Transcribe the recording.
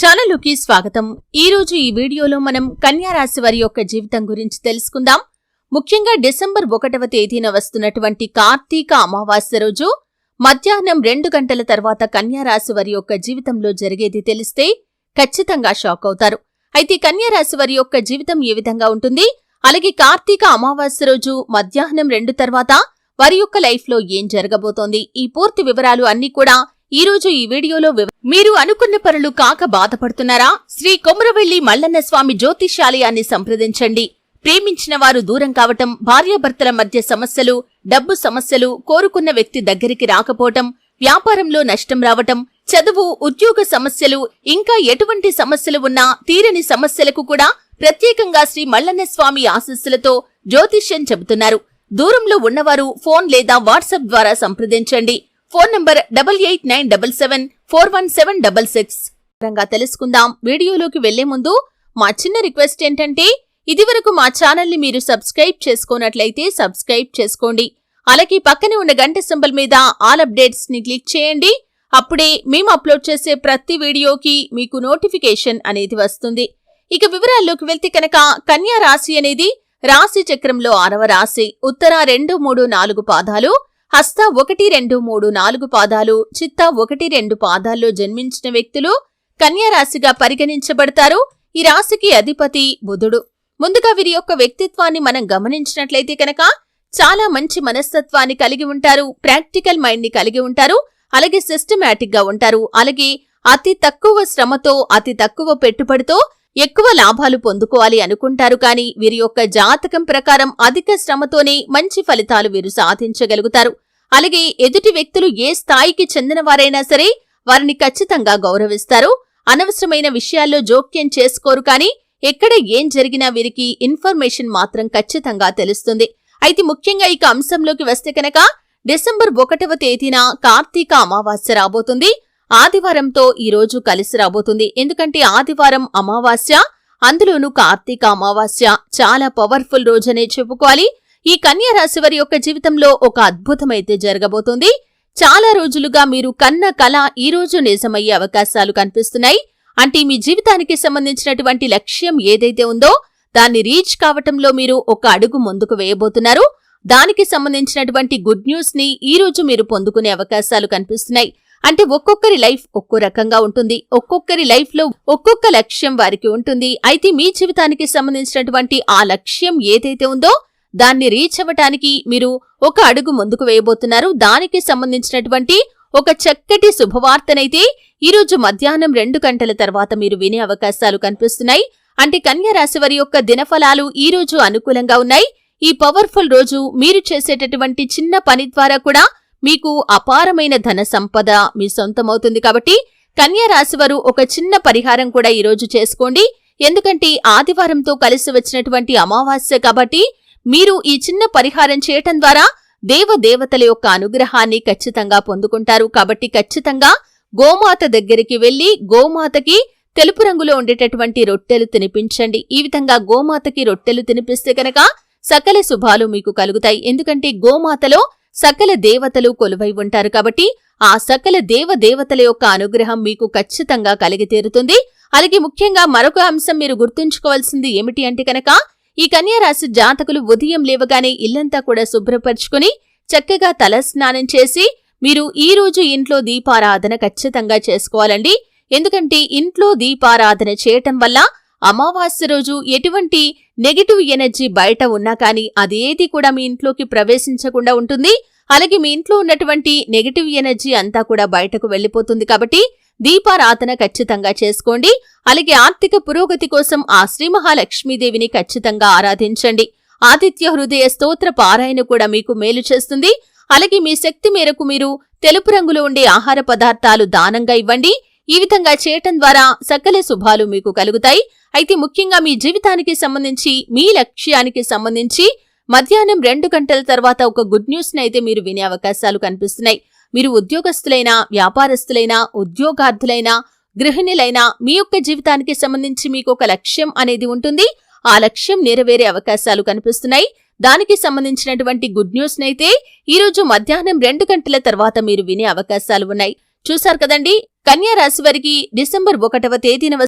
ఛానలుకి స్వాగతం. ఈ రోజు ఈ వీడియోలో మనం కన్యా రాశి వారి యొక్క జీవితం గురించి తెలుసుకుందాం. ముఖ్యంగా డిసెంబర్ 1వ తేదీన వస్తున్నటువంటి కార్తీక అమావాస్య రోజు మధ్యాహ్నం 2 గంటల తర్వాత కన్యా రాశి వారి యొక్క జీవితంలో జరిగేది తెలిస్తే ఖచ్చితంగా షాక్ అవుతారు. అయితే కన్యా రాశి వారి యొక్క జీవితం ఏ విధంగా ఉంటుంది, అలాగే కార్తీక అమావాస్య రోజు మధ్యాహ్నం 2 తర్వాత వారి యొక్క లైఫ్ లో ఏం జరగబోతోంది, ఈ పూర్తి వివరాలు అన్ని కూడా ఈ రోజు ఈ వీడియోలో మీరు అనుకున్న పనులు కాక బాధపడుతున్నారా? శ్రీ కొమురవెల్లి మల్లన్న స్వామి జ్యోతిషాలయాన్ని సంప్రదించండి. ప్రేమించిన వారు దూరం కావటం, భార్యాభర్తల మధ్య సమస్యలు, డబ్బు సమస్యలు, కోరుకున్న వ్యక్తి దగ్గరికి రాకపోవటం, వ్యాపారంలో నష్టం రావటం, చదువు, ఉద్యోగ సమస్యలు, ఇంకా ఎటువంటి సమస్యలు ఉన్నా తీరని సమస్యలకు కూడా ప్రత్యేకంగా శ్రీ మల్లన్న స్వామి ఆశీస్సులతో జ్యోతిష్యం చెబుతున్నారు. దూరంలో ఉన్నవారు ఫోన్ లేదా వాట్సాప్ ద్వారా సంప్రదించండి. Phone number 8897741766. తెలుసుకుందాం. వీడియోలోకి వెళ్లే ముందు మా చిన్న రిక్వెస్ట్ ఏంటంటే, ఇదివరకు మా ఛానల్ ని మీరు సబ్స్క్రైబ్ చేసుకోనట్లయితే సబ్స్క్రైబ్ చేసుకోండి. అలాగే పక్కనే ఉన్న గంట సింబల్ మీద ఆల్ అప్డేట్స్ ని క్లిక్ చేయండి. అప్పుడే మేము అప్లోడ్ చేసే ప్రతి వీడియోకి మీకు నోటిఫికేషన్ అనేది వస్తుంది. ఇక వివరాల్లోకి వెళ్తే కనుక కన్యా రాశి అనేది రాశి చక్రంలో 6వ రాశి. ఉత్తర 2, 3, 4 పాదాలు, హస్త 1, 2, 3, 4 పాదాలు, చిత్త 1, 2 పాదాల్లో జన్మించిన వ్యక్తులు కన్యా రాశిగా పరిగణించబడతారు. ఈ రాశికి అధిపతి బుధుడు. ముందుగా వీరి యొక్క వ్యక్తిత్వాన్ని మనం గమనించినట్లయితే కనుక చాలా మంచి మనస్తత్వాన్ని కలిగి ఉంటారు, ప్రాక్టికల్ మైండ్ ని కలిగి ఉంటారు, అలాగే సిస్టమాటిక్ గా ఉంటారు. అలాగే అతి తక్కువ శ్రమతో, అతి తక్కువ పెట్టుబడితో ఎక్కువ లాభాలు పొందుకోవాలి అనుకుంటారు. కానీ వీరి యొక్క జాతకం ప్రకారం అధిక శ్రమతోనే మంచి ఫలితాలు వీరు సాధించగలుగుతారు. అలాగే ఎదుటి వ్యక్తులు ఏ స్థాయికి చెందిన వారైనా సరే వారిని ఖచ్చితంగా గౌరవిస్తారు. అనవసరమైన విషయాల్లో జోక్యం చేసుకోరు. కానీ ఎక్కడ ఏం జరిగినా వీరికి ఇన్ఫర్మేషన్ మాత్రం ఖచ్చితంగా తెలుస్తుంది. అయితే ముఖ్యంగా ఇక అంశంలోకి వస్తే కనుక డిసెంబర్ 1వ తేదీన కార్తీక అమావాస్య రాబోతుంది. ఆదివారంతో ఈ రోజు కలిసి రాబోతుంది. ఎందుకంటే ఆదివారం అమావాస్య, అందులోనూ కార్తీక అమావాస్య చాలా పవర్ఫుల్ రోజనే చెప్పుకోవాలి. ఈ కన్యా రాశి వారి యొక్క జీవితంలో ఒక అద్భుతమైతే జరగబోతుంది. చాలా రోజులుగా మీరు కన్న కల ఈ రోజు నిజమయ్యే అవకాశాలు కనిపిస్తున్నాయి. అంటే మీ జీవితానికి సంబంధించినటువంటి లక్ష్యం ఏదైతే ఉందో దాన్ని రీచ్ కావటంలో మీరు ఒక అడుగు ముందుకు వేయబోతున్నారు. దానికి సంబంధించినటువంటి గుడ్ న్యూస్ ని ఈ రోజు మీరు పొందుకునే అవకాశాలు కనిపిస్తున్నాయి. అంటే ఒక్కొక్కరి లైఫ్ ఒక్కో రకంగా ఉంటుంది. ఒక్కొక్కరి లైఫ్ లో ఒక్కొక్క లక్ష్యం వారికి ఉంటుంది. అయితే మీ జీవితానికి సంబంధించినటువంటి ఆ లక్ష్యం ఏదైతే ఉందో దాన్ని రీచ్ అవ్వటానికి మీరు ఒక అడుగు ముందుకు వేయబోతున్నారు. దానికి సంబంధించినటువంటి ఒక చక్కటి శుభవార్తనైతే ఈరోజు మధ్యాహ్నం 2 గంటల తర్వాత మీరు వినే అవకాశాలు కనిపిస్తున్నాయి. అంటే కన్యా రాశి వారి యొక్క దినఫలాలు ఈ రోజు అనుకూలంగా ఉన్నాయి. ఈ పవర్ఫుల్ రోజు మీరు చేసేటటువంటి చిన్న పని ద్వారా కూడా మీకు అపారమైన ధన సంపద మీ సొంతమవుతుంది. కాబట్టి కన్యా రాశివారు ఒక చిన్న పరిహారం కూడా ఈ రోజు చేసుకోండి. ఎందుకంటే ఆదివారంతో కలిసి వచ్చినటువంటి అమావాస్య కాబట్టి మీరు ఈ చిన్న పరిహారం చేయటం ద్వారా దేవదేవతల యొక్క అనుగ్రహాన్ని ఖచ్చితంగా పొందుకుంటారు. కాబట్టి ఖచ్చితంగా గోమాత దగ్గరికి వెళ్లి గోమాతకి తెలుపు రంగులో ఉండేటటువంటి రొట్టెలు తినిపించండి. ఈ విధంగా గోమాతకి రొట్టెలు తినిపిస్తే కనుక సకల శుభాలు మీకు కలుగుతాయి. ఎందుకంటే గోమాతలో సకల దేవతలు కొలువై ఉంటారు. కాబట్టి ఆ సకల దేవదేవతల యొక్క అనుగ్రహం మీకు ఖచ్చితంగా కలిగి తీరుతుంది. అలాగే ముఖ్యంగా మరొక అంశం మీరు గుర్తుంచుకోవాల్సింది ఏమిటి అంటే కనుక ఈ కన్యా రాశి జాతకులు ఉదయం లేవగానే ఇల్లంతా కూడా శుభ్రపరుచుకుని చక్కగా తలస్నానం చేసి మీరు ఈ రోజు ఇంట్లో దీపారాధన ఖచ్చితంగా చేసుకోవాలండి. ఎందుకంటే ఇంట్లో దీపారాధన చేయటం వల్ల అమావాస్య రోజు ఎటువంటి నెగటివ్ ఎనర్జీ బయట ఉన్నా కానీ అదేది కూడా మీ ఇంట్లోకి ప్రవేశించకుండా ఉంటుంది. అలాగే మీ ఇంట్లో ఉన్నటువంటి నెగటివ్ ఎనర్జీ అంతా కూడా బయటకు వెళ్లిపోతుంది. కాబట్టి దీపారాధన ఖచ్చితంగా చేసుకోండి. అలాగే ఆర్థిక పురోగతి కోసం ఆ శ్రీ మహాలక్ష్మీదేవిని ఖచ్చితంగా ఆరాధించండి. ఆదిత్య హృదయ స్తోత్ర పారాయణ కూడా మీకు మేలు చేస్తుంది. అలాగే మీ శక్తి మేరకు మీరు తెలుపు రంగులో ఉండే ఆహార పదార్థాలు దానంగా ఇవ్వండి. ఈ విధంగా చేయటం ద్వారా సకల శుభాలు మీకు కలుగుతాయి. అయితే ముఖ్యంగా మీ జీవితానికి సంబంధించి, మీ లక్ష్యానికి సంబంధించి మధ్యాహ్నం 2 గంటల తర్వాత ఒక గుడ్ న్యూస్ ని అయితే మీరు వినే అవకాశాలు కనిపిస్తున్నాయి. మీరు ఉద్యోగస్తులైనా, వ్యాపారస్తులైనా, ఉద్యోగార్థులైనా, గృహిణులైనా మీ యొక్క జీవితానికి సంబంధించి మీకు ఒక లక్ష్యం అనేది ఉంటుంది. ఆ లక్ష్యం నెరవేరే అవకాశాలు కనిపిస్తున్నాయి. దానికి సంబంధించినటువంటి గుడ్ న్యూస్ నైతే ఈరోజు మధ్యాహ్నం 2 గంటల తర్వాత మీరు వినే అవకాశాలు ఉన్నాయి. చూశారు కదండి, కన్యా రాశి వారికి డిసెంబర్ 1వ తేదీన